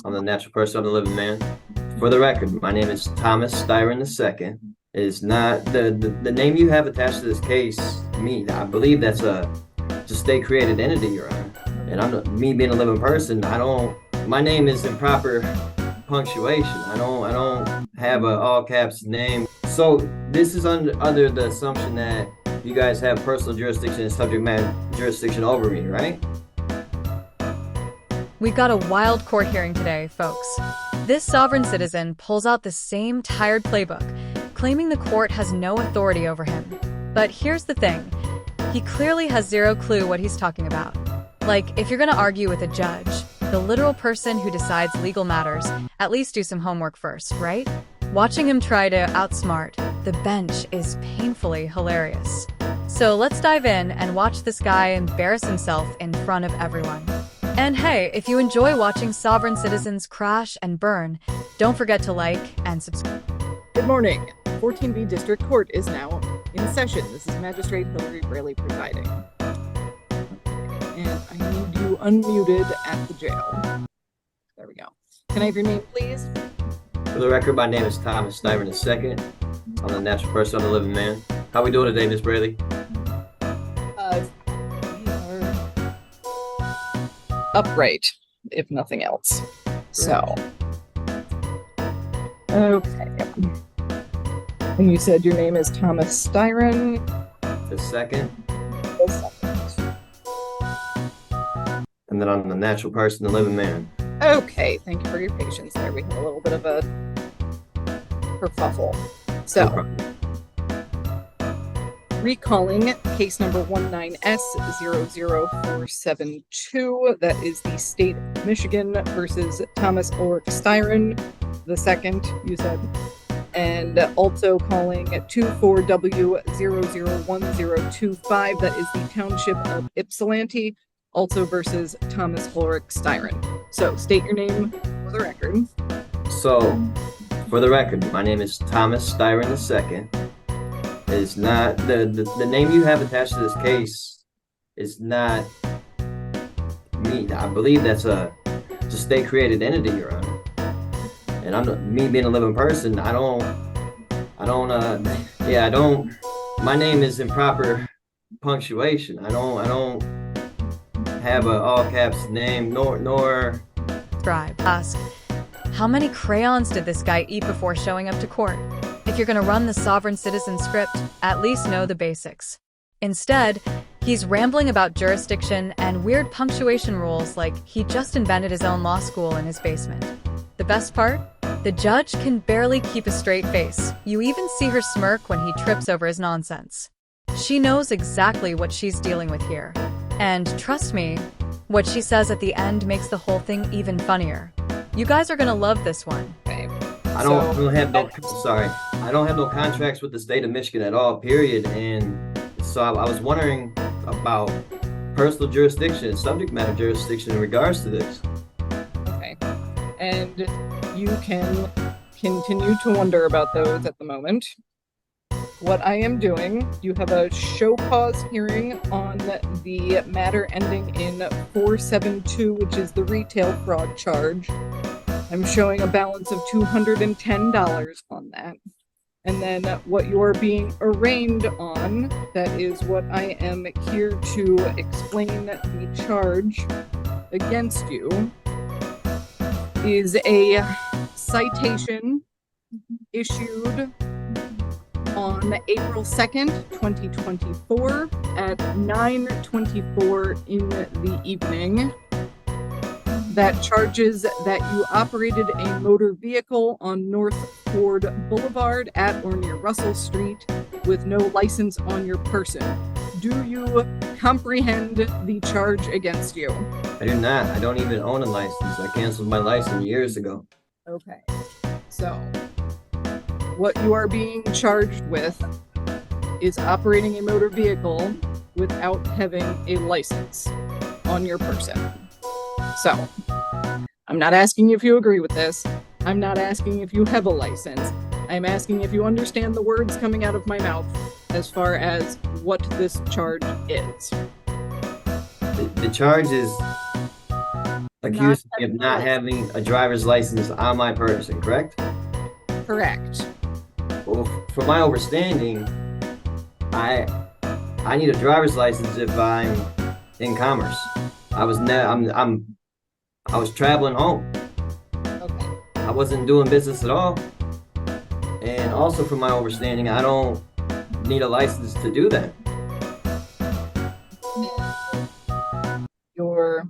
I'm the natural person, I'm the living man. For the record, my name is Thomas Styron II. It is not the name you have attached to this case. Me, I believe that's a state created entity, Your Honor. And me being a living person. I don't. My name is in proper punctuation. I don't have a all caps name. So this is under the assumption that you guys have personal jurisdiction and subject matter jurisdiction over me, right? We've got a wild court hearing today, folks. This sovereign citizen pulls out the same tired playbook, claiming the court has no authority over him. But here's the thing. He clearly has zero clue what he's talking about. Like, if you're gonna argue with a judge, the literal person who decides legal matters, at least do some homework first, right? Watching him try to outsmart the bench is painfully hilarious. So let's dive in and watch this guy embarrass himself in front of everyone. And hey, if you enjoy watching sovereign citizens crash and burn, don't forget to like and subscribe. Good morning. 14B District Court is now in session. This is Magistrate Hillary Braley presiding. And I need you unmuted at the jail. There we go. Can I have your name, please? For the record, my name is Thomas Styron II. I'm the natural person, I'm the living man. How we doing today, Miss Braley? We are upright, if nothing else. So, okay. And you said your name is Thomas Styron. The second. The second. And then I'm the natural person, the living man. Okay, thank you for your patience there. We had a little bit of a kerfuffle. So, recalling case number 19S00472. That is the state of Michigan versus Thomas Ulrich Styron, the second, you said. And also calling 24W001025. That is the township of Ypsilanti, also versus Thomas Ulrich Styron. So, state your name for the record. So, for the record, my name is Thomas Styron II. It's not the name you have attached to this case is not me. I believe that's a state created entity, Your Honor. And me being a living person. I don't. My name is in proper punctuation. I don't have a all caps name nor. Ask, how many crayons did this guy eat before showing up to court? If you're gonna run the sovereign citizen script, at least know the basics. Instead, he's rambling about jurisdiction and weird punctuation rules like he just invented his own law school in his basement. The best part? The judge can barely keep a straight face. You even see her smirk when he trips over his nonsense. She knows exactly what she's dealing with here. And trust me, what she says at the end makes the whole thing even funnier. You guys are gonna love this one. Okay. I don't have no contracts with the state of Michigan at all, period. And so I was wondering about personal jurisdiction, subject matter jurisdiction in regards to this. Okay. And you can continue to wonder about those at the moment. What I am doing, you have a show cause hearing on the matter ending in 472, which is the retail fraud charge. I'm showing a balance of $210 on that. And then what you're being arraigned on, that is what I am here to explain the charge against you, is a citation issued on April 2nd, 2024 at 9:24 in the evening. That charges that you operated a motor vehicle on North Ford Boulevard at or near Russell Street with no license on your person. Do you comprehend the charge against you? I do not. I don't even own a license. I canceled my license years ago. Okay. So, what you are being charged with is operating a motor vehicle without having a license on your person. So, I'm not asking if you agree with this. I'm not asking if you have a license. I'm asking if you understand the words coming out of my mouth as far as what this charge is. The charge is accused me of having a not license. having a driver's license on my person, correct? Correct. Well, from my understanding, I I need a driver's license if I'm in commerce. I was ne I was traveling home. Okay. I wasn't doing business at all. And also from my understanding, I don't need a license to do that. Your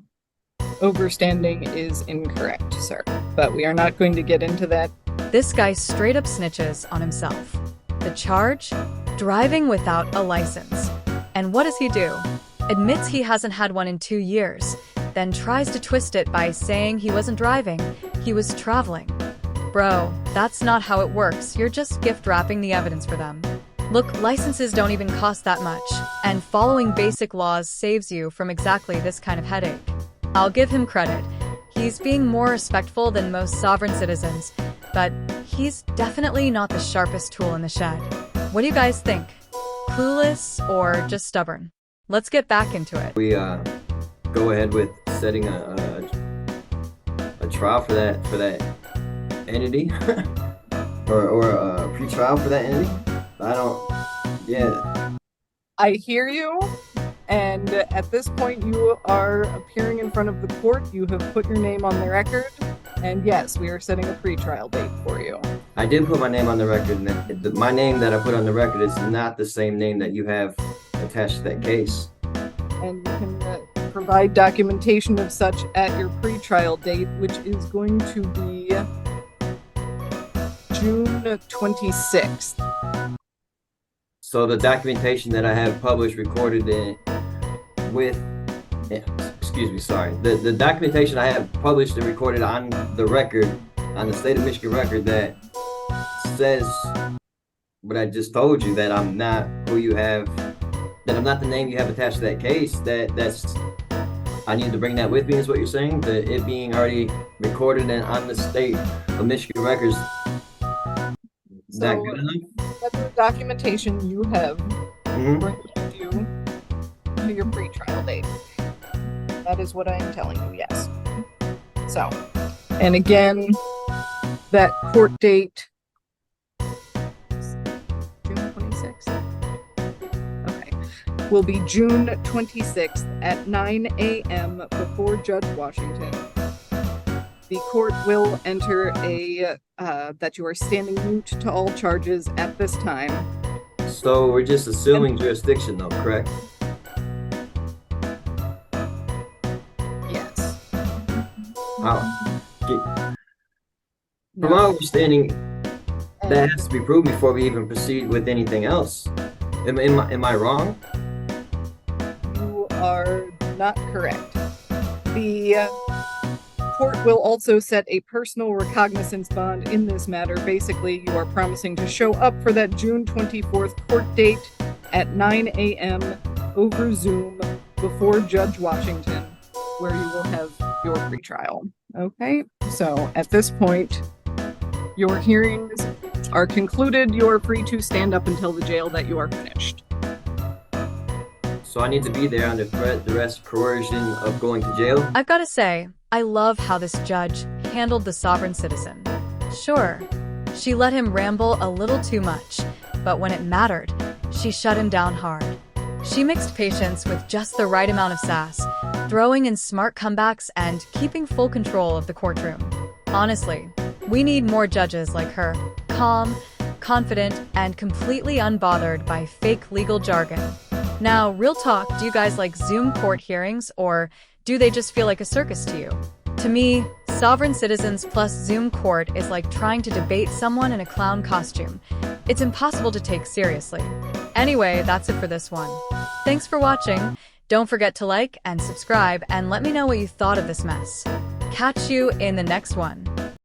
overstanding is incorrect, sir. But we are not going to get into that. This guy straight up snitches on himself. The charge? Driving without a license. And what does he do? Admits he hasn't had one in 2 years, then tries to twist it by saying he wasn't driving, he was traveling. Bro, that's not how it works. You're just gift wrapping the evidence for them. Look, licenses don't even cost that much, and following basic laws saves you from exactly this kind of headache. I'll give him credit. He's being more respectful than most sovereign citizens, but he's definitely not the sharpest tool in the shed. What do you guys think? Clueless or just stubborn? Let's get back into it. We go ahead with setting a trial for that entity or a pre-trial for that entity. I don't. Yeah. I hear you, and at this point, you are appearing in front of the court. You have put your name on the record, and yes, we are setting a pre-trial date for you. I did put my name on the record, and my name that I put on the record is not the same name that you have attached to that case. And you can provide documentation of such at your pre-trial date, which is going to be June 26th. So the documentation that I have published, recorded in with, excuse me, sorry, the documentation I have published and recorded on the record, on the state of Michigan record, that says what I just told you, that I'm not who you have, that I'm not the name you have attached to that case. That's I need to bring that with me, is what you're saying? That it being already recorded and on the state of Michigan records. Is that good enough? Whatever documentation you have Mm-hmm. brings you to your pre-trial date. That is what I am telling you, yes. So, and again, that court date, June 26th? Okay. Will be June 26th at 9 a.m. before Judge Washington. The court will enter that you are standing mute to all charges at this time. So we're just assuming jurisdiction, though, correct? Yes. From my understanding, that has to be proved before we even proceed with anything else. Am I wrong? You are not correct. The court will also set a personal recognizance bond in this matter. Basically, you are promising to show up for that June 24th court date at 9 a.m. over Zoom before Judge Washington, where you will have your pretrial. Okay? So, at this point, your hearings are concluded. You are free to stand up until the jail that you are finished. So I need to be there under threat, duress, coercion of going to jail? I've got to say, I love how this judge handled the sovereign citizen. Sure, she let him ramble a little too much, but when it mattered, she shut him down hard. She mixed patience with just the right amount of sass, throwing in smart comebacks and keeping full control of the courtroom. Honestly, we need more judges like her, calm, confident, and completely unbothered by fake legal jargon. Now, real talk, do you guys like Zoom court hearings, or do they just feel like a circus to you? To me, sovereign citizens plus Zoom court is like trying to debate someone in a clown costume. It's impossible to take seriously. Anyway, that's it for this one. Thanks for watching. Don't forget to like and subscribe, and let me know what you thought of this mess. Catch you in the next one.